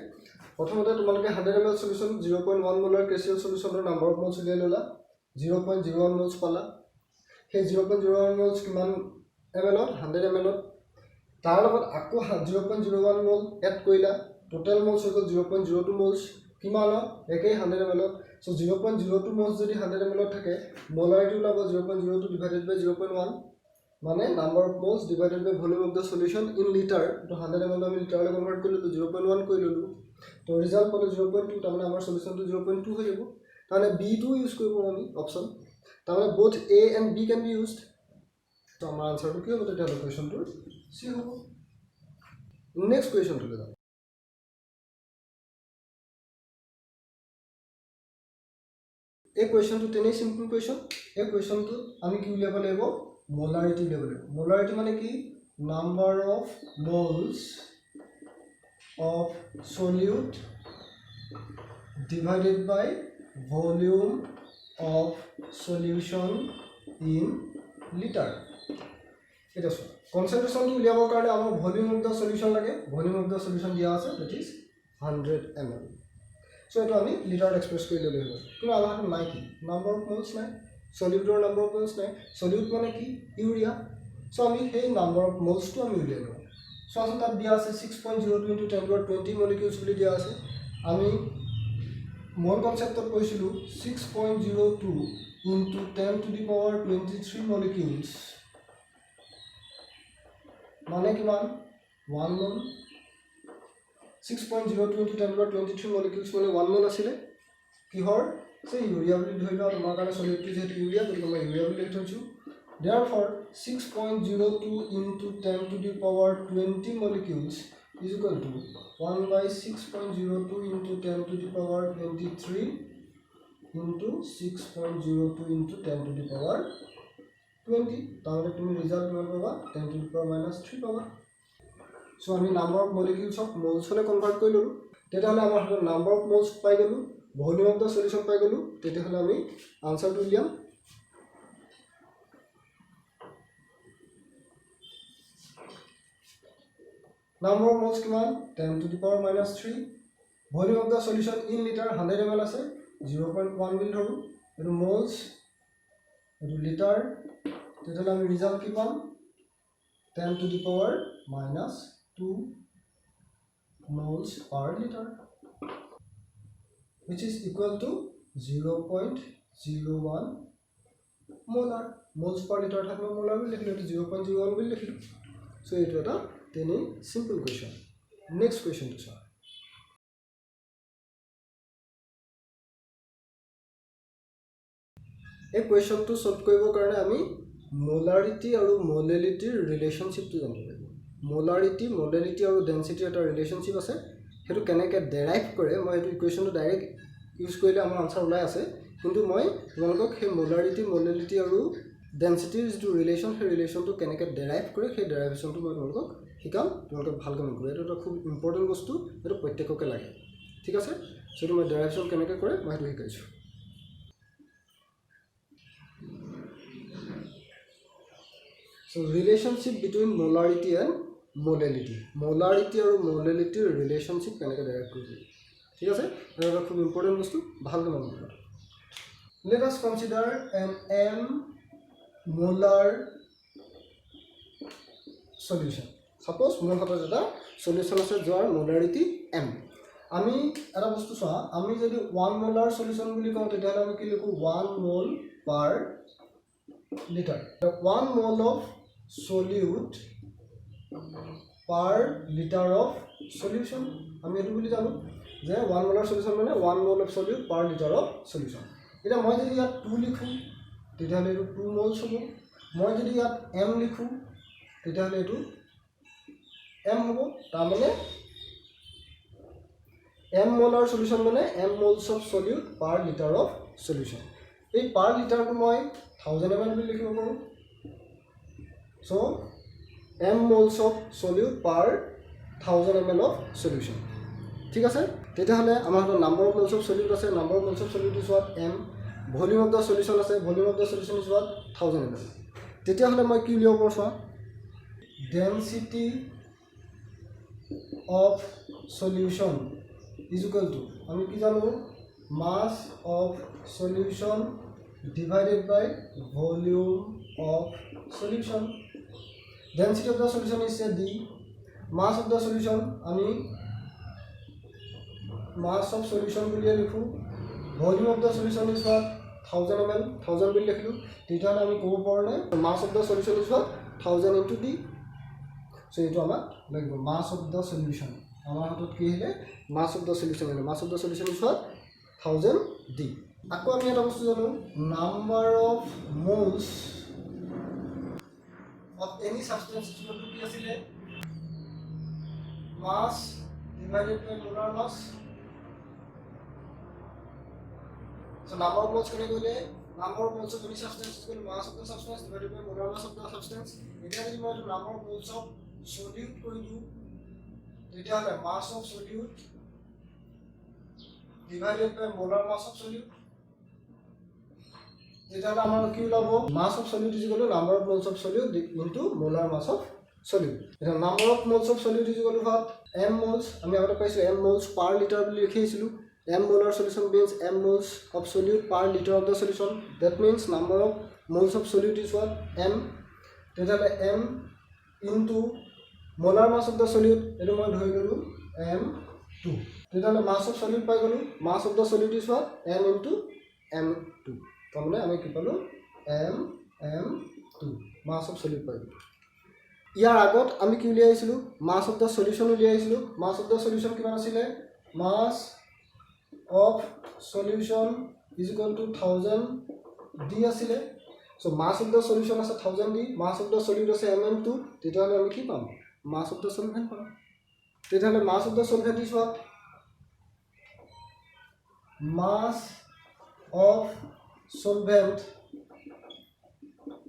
প্ৰথমতে তোমালোকে 100 ml solution 0.1 molar KCl solutionৰ নাম্বাৰ অফ মোলস উলিয়াই ললা 0.01 moles পালা সেই 0.01 moles কিমান ml 100 ml তাৰ লগত আকৌ 0.01 মোল এড কৰিলা টোটাল মোলস হৈ গল 0.02 মোলস কিমান একেই 100 ml সো 0.02 মোলস যদি 100 ml থাকে মোলাৰিটি ওলাব 0.02 ডিভাইডেড বাই 0.1 মানে number of moles divided by volume of the solution in litre তো 100 ml আমি লিটাৰলে কনভাৰ্ট কৰিলো 0.1 কৰি ললো তো ৰিজাল্ট পালো 0.2 তাৰমানে আমাৰ সলিউশনটো 0.2 হৈ যাব তাৰমানে B2 ইউজ কৰিব আমি অপচন তাৰমানে both A and B can be used তো আমাৰ আনসাৰটো কি হ'ব তেতিয়া কোৱেশ্চনটো C হ'ব নেক্সট কোৱেশ্চন টু লও এই কোৱেশ্চনটো তেনে সিম্পল কোৱেশ্চন এই কোৱেশ্চনটো আমি কি উলিয়াব লাগিব মোলাৰিটি উলিয়াব লাগিব মোলাৰিটি মানে কি number of moles of solute divided by volume of solution in liter. It is concentration to uliabor karone amar volume of the solution lage volume of the solution dia ase that is 100 ml. So eto ami liter express kori lele hobo kino amar nai ki number of moles nai solute or number of moles nai solute mane ki urea so ami hey number of moles to ami uliyalo so asal tar dia ase 6.02 into 10 power 20 molecules boli dia ase ami mol concept tor koisilu 6.02 into 10 to the power 23 molecules mane kiman 1 mol 6.02 into 10 power 23 molecules মানে 1 mole আছিলে কিহৰ সে urea বুলি ধৰি লও তোমাৰ কাৰণে সলিউটটো যেটো ইউৰিয়া গতিকে মই ইউৰিয়া বুলি লিখি থৈছো therefore 6.02 into 10 to the power 20 molecules is equal to 1 by 6.02 into 10 to the power 23 into 6.02 into 10 to the power 20 তাহলে তুমি রিজাল্ট কিমান পাবা 10 to the power minus 3 পাবা সো আমি number of molecules of moles হলে কনভার্ট কৰি ললো তেতিয়াহলে আমাৰ হাতত নাম্বার অফ মোলস পাই গলো ভলিউম অফ দা সলিউশন পাই গলো তেতিয়াহলে আমি আনসারটো উলিয়াম number of moles কিমান 10 to the power minus 3 volume of the solution in liter 100 ml আছে 0.1 মিলি ধৰো এটো moles এটো লিটাৰ তেতিয়াহলে আমি ৰিজাল্ট কি পাম 10 to the power minus 2 moles per liter which is equal to 0.01 molar moles per liter থাকলে molar বুলি লিখিলো 0.01 বুলি লিখিলো সো এটো এটা তেনে simple question next question to solve এই কোৱেশ্যনটো সলভ কৰিবৰ কাৰণে আমি মোলাৰিটি আৰু মোলেলিটিৰ ৰিলেশনশিপটো জানিব লাগিব মোলাৰিটি মোলেলিটি আৰু ডেন্সিটি এটা ৰিলেশনশিপ আছে হেতু কেনেকৈ ডেৰাইভ কৰে মই এই ইকুৱেশ্যনটো ডাইৰেক্ট ইউজ কৰিলে আমাৰ আনসাৰ ওলাই আছে কিন্তু মই তোমালোকক সেই মোলাৰিটি মোলেলিটি আৰু ডেন্সিটিৰ যিটো ৰিলেশন সেই ৰিলেশনটো কেনেকৈ ডেৰাইভ কৰে সেই ডেৰাইভেশ্যনটো মই তোমালোকক শিকাম তোমালোকে ভালকৈ নকৰে এটা খুব ইম্পৰ্টেন্ট বস্তু এটা প্ৰত্যেককে লাগে ঠিক আছে সো মই ডেৰাইভেশ্যন কেনেকৈ কৰে মই সেইটো শিকাইছো So relationship between molarity and molality. Molarity or molality relationship কেনেকৈ ডেৰাইভ কৰিব ঠিক আছে এটা খুব ইম্পৰ্টেন্ট বস্তু ভালকৈ মন কৰিবা Let us consider an m molar solution. Suppose মোৰ হাতত এটা সলিউশন আছে যাৰ মোলাৰিটি m আমি এটা বস্তু চোৱা আমি যদি 1 মোলাৰ সলিউশন বুলি কওঁ তেতিয়াহলে আমি কি লিখো 1 mol per liter. The 1 mol of solute per liter of solution আমি এটো বুলি জানো যে 1 molar solution মানে 1 mol of solute per liter of solution এটা মই যদি ইয়াত 2 লিখো তেতিয়াহলে এটো 2 moles হ'ব মই যদি ইয়াত m লিখো তেতিয়াহলে এটো m হ'ব তাৰ মানে m molar solution মানে m moles of solute per liter of solution এই per liter টো মই 1000 ml বুলি লিখিব পাৰো so m moles of solute per 1000 ml of solution ঠিক আছে তেতিয়াহলে আমাৰ হাতত number of moles of solute আছে number of moles of solute is what m volume of the solution আছে volume of the solution is what 1000 ml তেতিয়াহলে মই কি লিখিব পাৰো চোৱা density of solution is equal to আমি কি জানো mass of solution divided by volume of solution density of the solution is say d mass of the solution আমি mass of solution বুলি লিখো volume of the solution is what 1000 ml 1000 বুলি লিখিলো তেতিয়াহলে আমি ক'ব পাৰো না mass of the solution is what 1000 into d so এটো আমাৰ লাগিব mass of the solution আমাৰ হাতত কি হলে mass of the solution মানে mass of the solution is what 1000 d আকৌ আমি এটা বস্তু জানো number of moles of any substance is equal to কি আছিল mass divided by molar mass so number of moles কেনে কইলে number of moles of any substance is equal to mass of the substance divided by molar mass of the substance এটা যদি মই number of moles of solute কৰি দিও তেতিয়াহলে mass of solute divided by molar mass of solute তেতিয়াহলে আমাৰ কি ওলাব mass of solute is equal to number of moles of solute into molar mass of solute এটা number of moles of solute is equal to what m moles আমি আগতে পাইছো m moles per liter বুলি লিখিছিলো m molar solution means m moles of solute per liter of the solution that means number of moles of solute is what m তেতিয়াহলে m into molar mass of the solute এটো মই ধৰি ললো m2 তেতিয়াহলে mass of solute পাই গলো mass of the solute is what m into m2 তাহলে আমি কি পালো m2 mass of solute পাই গলো ইয়াৰ আগত আমি কি উলিয়াইছিলোঁ মাছ অফ দ্য সলিউশ্যন উলিয়াইছিলোঁ মাছ অফ দ্য সলিউশ্যন কিমান আছিলে mass of solution is equal to 1000 d আছিলে so mass of the solution আছে 1000 d mass of the solute আছে mm2 তেতিয়াহ'লে আমি কি পাম মাছ অফ দ্য সলভেন্ট পাম তেতিয়াহ'লে mass of the solvent is what mass of solvent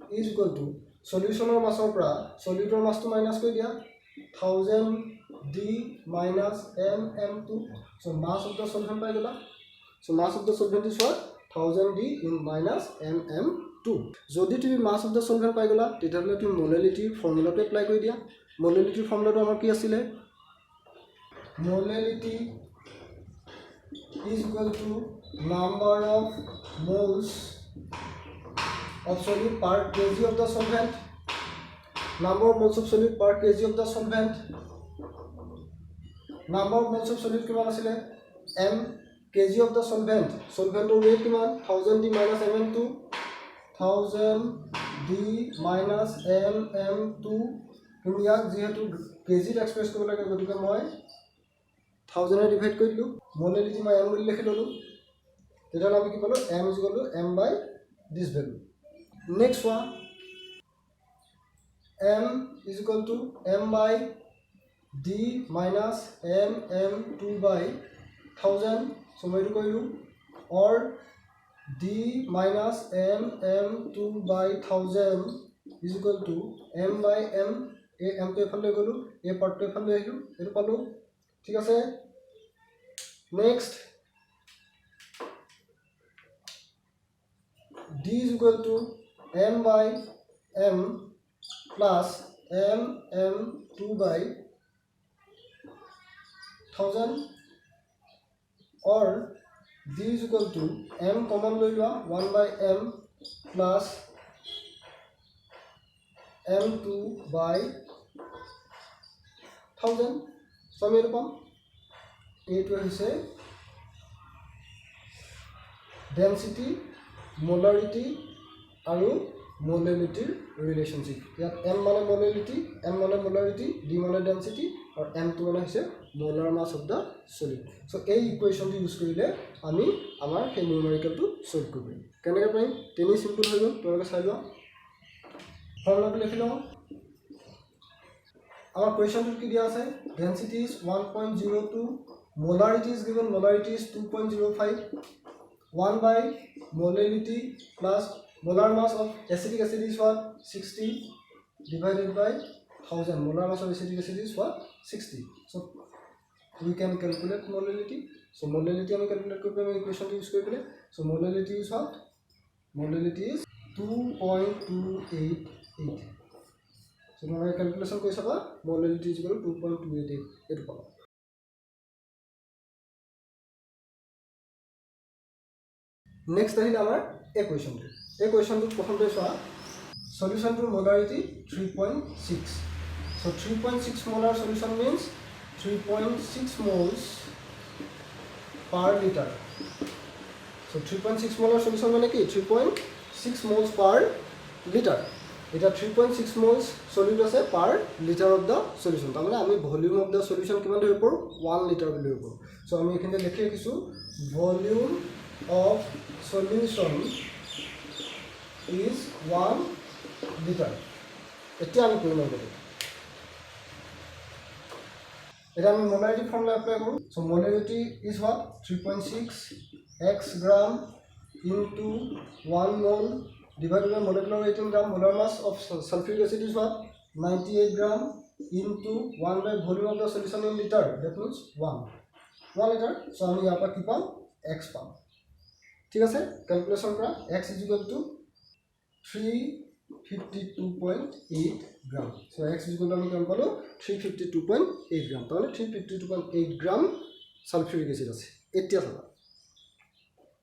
is equal to solution or mass of pra solutor mass to minus koi dia 1000 d minus mm2 so mass of the solvent pai gola so mass of the solvent is what 1000 d in minus mm2 jodi tumi mass of the solvent pai gola tetahle tumi molality formula to apply koi dia molality formula to amar ki asile molality is equal to number of moles of solute per kg of the solvent number of moles of solute per kg of the solvent number of moles of solute kiman asile m kg of the solvent solvent or weight kiman 1000 d minus mm2 1000 d minus mm2 তুমি ইয়াক যেহেতু KG express কৰিব লাগে গতিকে মই 1000 এ divide কৰি দিলো মোলাৰিটি মই m বুলি লিখি ললো তেতিয়া আমি কি পালো m is equal to m by this value next one m is equal to m by d minus mm2 by 1000 so মই এটো কৰিলো or d minus mm2 by 1000 is equal to m by m a m to এফালে গলো a part to এফালে আহিলো এটো পালো ঠিক আছে next d is equal to m by m plus mm2 by 1000 or d is equal to m common loi loa 1 by m plus m2 by 1000 so আমি এটো পাম এইটো হৈছে ডেন্সিটি মোলাৰিটি আৰু মোলাৰিটিৰ ৰিলেশনশিপ ইয়াত m মানে মোলাৰিটি m মানে মোলাৰিটি d মানে ডেন্সিটি আৰু m2 মানে হৈছে molar mass of the solid so এই ইকুৱেশ্যনটো ইউজ কৰিলে আমি আমাৰ সেই নিউমেৰিকেলটো সলভ কৰিব পাৰিম কেনেকৈ পাৰিম তিনি সিম্পল হৈ গ'ল তোমালোকে চাই লোৱা ফৰ্মুলাটো লিখি লওঁ our question to ki dia ase density is 1.02 molarity is given molarity is 2.05 1 by molality plus molar mass of acetic acid is what 60 divided by 1000 molar mass of acetic acid is what 60 so we can calculate molality so molality we calculate korbe ami equation use koribole so molality is what molality is 2.288 so now calculation koi saba molality is equal to 2.288 etu pala next ahil amar equation to prothom te soa solution to molarity 3.6 so 3.6 molar solution means 3.6 moles per liter so 3.6 molar solution mane ki 3.6 moles per liter এটা 3.6 moles solute আছে per liter of the solution তার মানে আমি volume of the solution কিমান ধৰিব পাৰো 1 litre বুলি ধৰিব সো আমি এখানে লিখি ৰাখিছো volume of solution is 1 liter এতিয়া আমি কৰিম আগতে এটা আমি মোলাৰিটি ফৰ্মুলা এপ্লাই কৰো so মোলাৰিটি is what 3.6 x gram into 1 mole divided by molecular weight in gram molar mass of sulfuric acid is what 98 gram into 1 by volume of the solution in liter that means 1 liter so আমি ইয়াৰ পৰা কি পাম x পাম ঠিক আছে calculation কৰা x is equal to 352.8 gram so x is equal to আমি কিমান পালো 352.8 gram তাহলে 352.8 gram সালফিউরিক অ্যাসিড আছে এতিয়া চাবা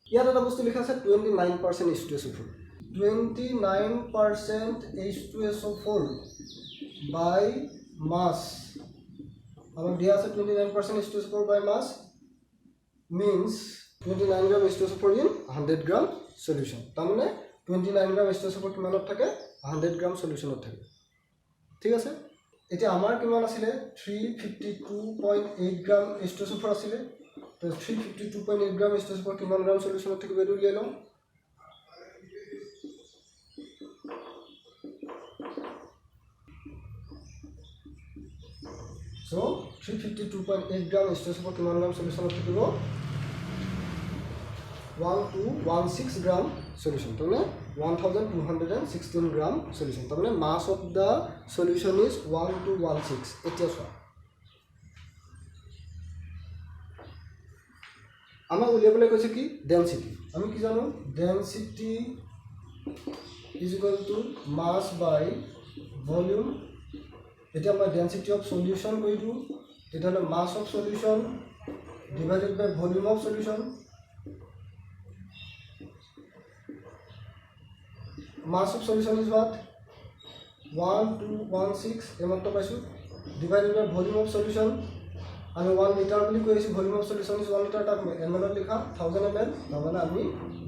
ইয়াত এটা বস্তু লিখা আছে 29% H2SO4 29% H2SO4 by mass our dia ase 29% H2SO4 by mass means 29 gram H2SO4 in 100 gram solution tamane 29 gram H2SO4 kimanot thake 100 gram solution ot thake ঠিক আছে এতিয়া আমাৰ কিমান আছিলে 352.8 গ্ৰাম H2SO4 আছিলে তো 352.8 গ্ৰাম H2SO4 কিমান গ্ৰাম সলিউশনত থাকিব এটো উলিয়াই লওঁ So 352.8 gram H2SO4 কিমান গ্ৰাম সলিউশনত থাকিব 1216 gram solution তাহলে 1216 gram solution তাহলে mass of the solution is 1216 এতিয়া চোৱা আমাক উলিয়াবলৈ কৈছে কি ডেনসিটি আমি কি জানো density is equal to mass by volume এটা মই ডেনসিটি অফ সলিউশন কই দিও এটা হলো mass of solution divided by volume of solution mass of solution is what 1216 এমাত্র পাইছো divided by volume of solution আমি 1 লিটার বলি কইছি volume of solution is 1 litre তাক ml লিখা 1000 ml তাহলে আমি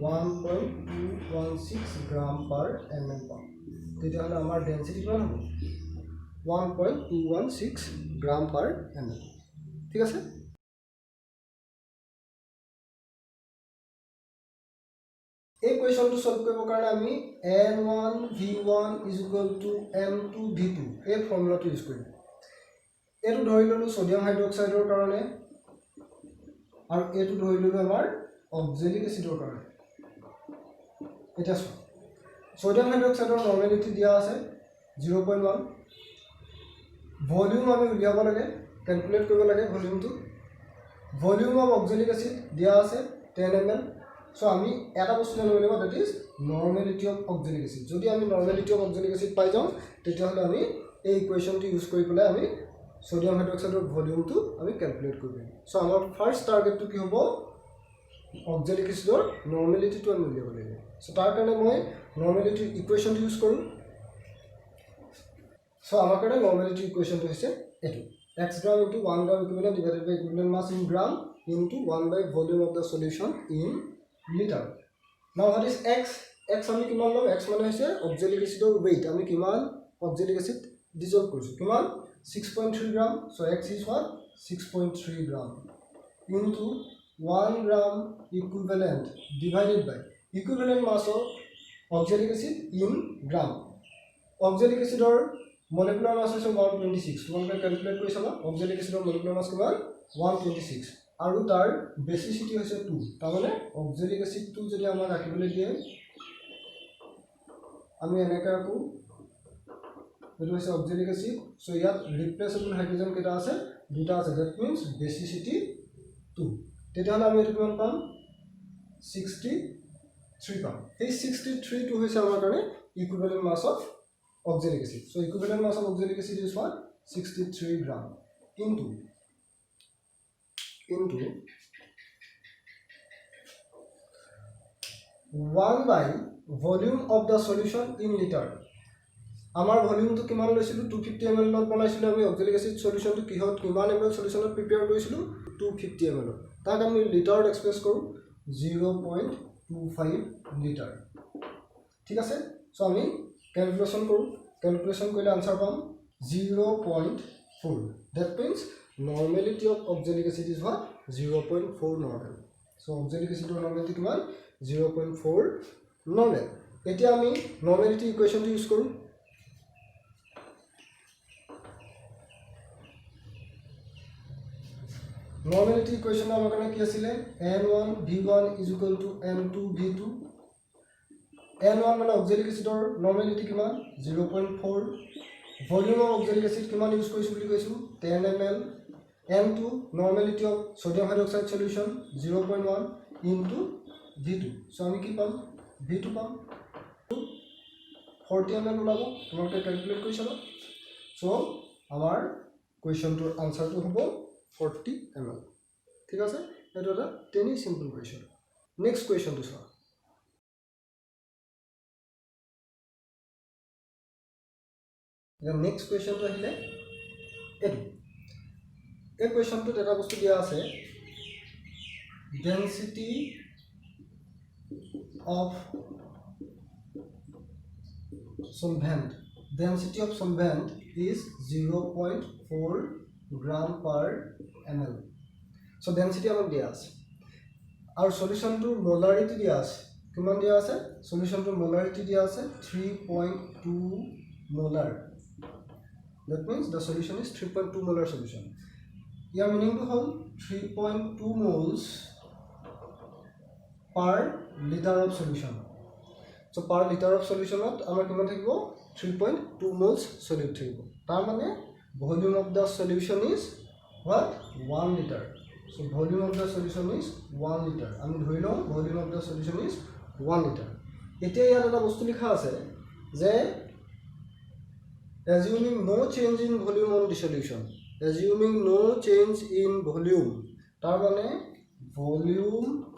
1.216 গ্রাম পার ml পাম তেতিয়া হলে আমাৰ ডেনসিটি কিমান হ'ব 1.216 গ্ৰাম পাৰ ml ঠিক আছে এই কোৱেশ্যনটো সলভ কৰিবৰ কাৰণে আমি n1v1 m2v2 এই ফৰ্মুলাটো ইউজ কৰিম এটো ধৰি ললো সোডিয়াম হাইড্ৰক্সাইডৰ কাৰণে আৰু এটো ধৰি ললো আমাৰ অক্সালিক এসিডৰ কাৰণে এটা সোডিয়াম হাইড্ৰক্সাইডৰ নৰ্মেলিটি দিয়া আছে 0.1 ভলিউম আমি উলিয়াব লাগে ক্যালকুলেট কৰিব লাগে ভলিউমটো ভলিউম অফ অক্সালিক এসিড দিয়া আছে 10 ml সো আমি এটা বস্তু জানিব লাগিব that is normality of oxalic acid যদি আমি নৰ্মেলিটি অফ অক্সালিক এসিড পাই যাওঁ তেতিয়া হলে আমি এই ইকুৱেশ্যনটো ইউজ কৰি পেলাই আমি সোডিয়াম হাইড্ৰক্সাইডৰ ভলিউমটো আমি ক্যালকুলেট কৰিব পাৰিম সো আমাৰ ফাৰ্স্ট টাৰ্গেটটো কি হ'ব অক্সালিক এসিডৰ নৰ্মেলিটিটো আমি উলিয়াব লাগিব সো তাৰ কাৰণে মই নৰ্মেলিটি ইকুৱেশ্যনটো ইউজ কৰোঁ সো আমাৰ কাৰণে নৰ্মেলিটি ইকুৱেশ্যনটো হৈছে এটো x gram into 1 gram equivalent divided by equivalent mass in gram into 1 by volume of the solution in liter. Now what is x? X আমি কিমান লম x মানে হৈছে অক্সালিক এসিডৰ weight আমি কিমান অক্সালিক এসিড ডিজলভ কৰিছো কিমান 6.3 gram so x is what 6.3 gram into 1 gram equivalent divided by equivalent mass of oxalic acid in gram oxalic acidor molecular mass is 126 তোমালোকে ক্যালকুলেট কৰি চাবা oxalic acidor molecular mass কিমান 126 আৰু তাৰ basicity হৈছে 2 তাৰ মানে oxalic acid টো যদি আমাৰ ৰাখিবলৈ দিয়ে আমি এনেকা আকো এটো হৈছে oxalic acid so ইয়াত ৰিপ্লেসেবল হাইড্ৰোজেন কেটা আছে দুটা আছে that means বেসিসিটি 2 তেতিয়াহলে আমি এটো কিমান পাম 63 পাম এই 63 টো হৈছে আমাৰ কাৰণে equivalent mass of oxalic acid so equivalent mass of oxalic acid is what 63 gram into 1 by volume of the solution in liter আমাৰ ভলিউমটো কিমান লৈছিলো 250 ml নত বনাইছিলো আমি oxalic acid সলিউশনটো কিহত কিমান ml সলিউশনত প্ৰিপেয়াৰ কৰিছিলো 250 ml তাক আমি লিটাৰত এক্সপ্ৰেছ কৰো 0.25 লিটাৰ ঠিক আছে সো আমি ক্যালকুলেশন কৰো ক্যালকুলেশন কৰিলে আনসাৰ পাম 0.4 that means normality of oxalic acid is what 0.4 normal so oxalic acid or normality কিমান 0.4 normal এতিয়া আমি normality equation টো ইউজ কৰো normality equation আমাৰ কাৰণে কি আছিল n1v1 m2v2 n1 মানে oxalic acid or normality কিমান 0.4 volume of oxalic acid কিমান ইউজ কৰিছো বুলি কৈছো 10 ml n2 normality of sodium hydroxide solution 0.1 into v2 so আমি কি পাম v2 পাম 40 ml ওলাব তোমালোকে ক্যালকুলেট কৰি চাবা so আমাৰ কোৱেশ্চনটোৰ আনসাৰটো হ'ব 40 ml ঠিক আছে এটা এটা টেনি সিম্পল কোৱেশ্চন নেক্সট কোৱেশ্চনটো চোৱা The next question to আহিলে এটো এই কোৱেশ্চনটো এটা বস্তু দিয়া আছে density of solvent density of solvent is 0.4 gram per ml. So density amount dia ase. Our solution to molarity dia ase. Kiman dia ase? Solution to molarity dia ase 3.2 molar. That means the solution is 3.2 molar solution. Your meaning to hold 3.2 moles per liter of solution. So per liter of solution amar kiman thakibo 3.2 moles solute thakibo. Tar mane volume of the solution is what? 1 liter. So volume of the solution is 1 liter. Ami dhori lo volume of the solution is 1 liter. Etia yar eta bostu likha ase je assuming no change in volume on dissolution. Assuming no change in volume. Tar mane volume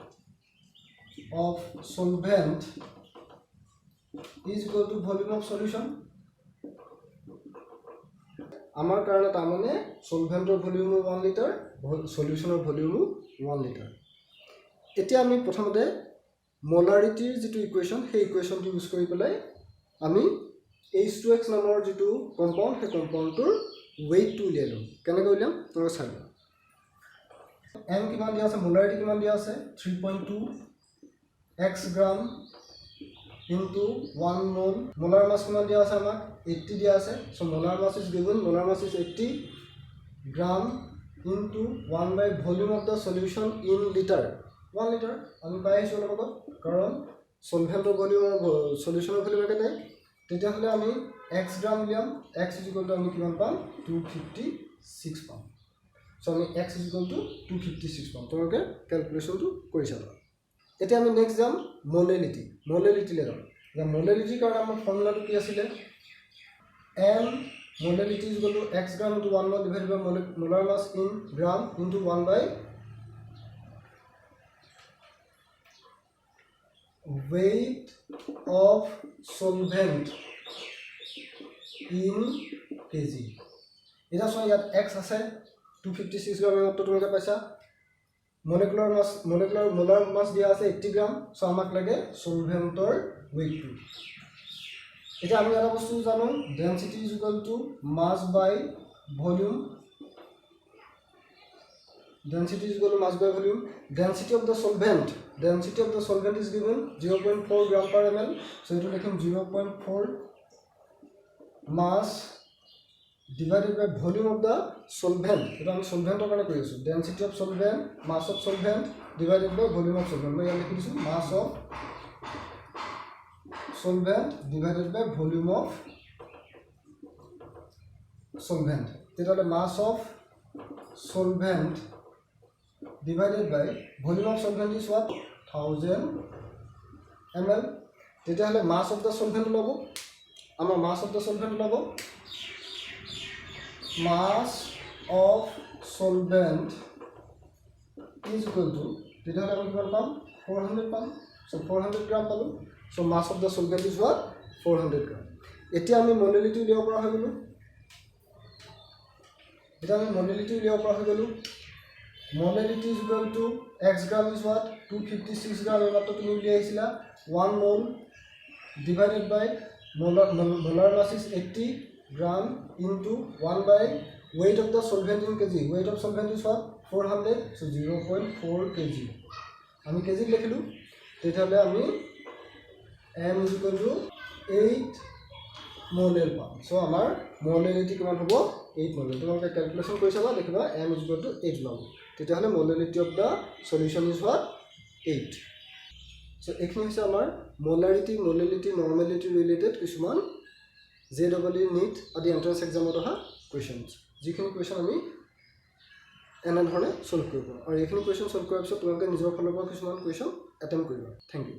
of solvent is equal to volume of solution. Amar karone tar mane solvent or volume 1 liter, solution or volume 1 liter. Etia ami prothomote molarity jitu equation, he equation to use kori pelai ami H2X namor jitu compound, he compound tor weight to uliai lo. Kene ko uliam toro sai lo. M kiman dia ase, molarity kiman dia ase 3.2 x gram into 1 mole. Molar mass kiman dia ase amak 80 dia ase. So molar mass is given, molar mass is 80 gram into 1 by volume of the solution in liter. 1 liter ami pai aso logo karon solvent or volume or solution or volume ekate tetia hole ami x gram liam, x is equal to ami kiman pam 256 pam. So ami x is equal to 256 pam. Tomake calculation to kori sala. Etia ami next jam molality. Molality le jam. The molality karon amar formula to ki asile? M molality is equal to x gram into 1 mole divided by molar mass in gram into 1 by weight of solvent in kg. Eta so yat x ase 256 gram to tumeka paisa. Molecular molar mass dia ase 80 gram. So amak lage solventor weight to. Eta ami eta bostu jano density is equal to mass by volume. Density is equal to mass by volume. Density of the solvent is given 0.4 gram per ml. So it will become 0.4 mass divided by volume of the solvent. Eta ami solvent okane koi asu. Density of solvent, mass of solvent divided by volume of solvent. Moi yale likhisu mass of solvent divided by volume of solvent. Therefore mass of solvent divided by volume of solvent is what? 1000 ml. Therefore mass of the solvent logo. Amar mass of the solvent logo. Mass of solvent is equal to, therefore ami kiman pam 400 pam. So 400 gram palu. So mass of the solvent is what? 400 gram. Etia ami molality uliaw pora hoy gelu. Eta ami molality uliaw pora hoy gelu. Molality is equal to x gram is what? 256 gram ebato tumi uliai sila 1 mole divided by molar mass is 80 gram into 1 by weight of the solvent in kg. Weight of solvent is what? 400. So 0.4 kg. Ami kg lekhilu. Tethale ami m is equal to 8 mole pam. So amar molality kiman hobo 8 mole. Tomake calculation kori sala dekhiba m is equal to 8 mole. Tethale molality of the solution is what? 8. So ekhini hoise amar molarity, normality related kisuman JEE NEET adi entrance exam ot aha questions. Jikhini question ami ena dhorone solve koribo. Aru ekhini question solve korar pisot tomake nijor falor pora kisuman question attempt koriba. Thank you.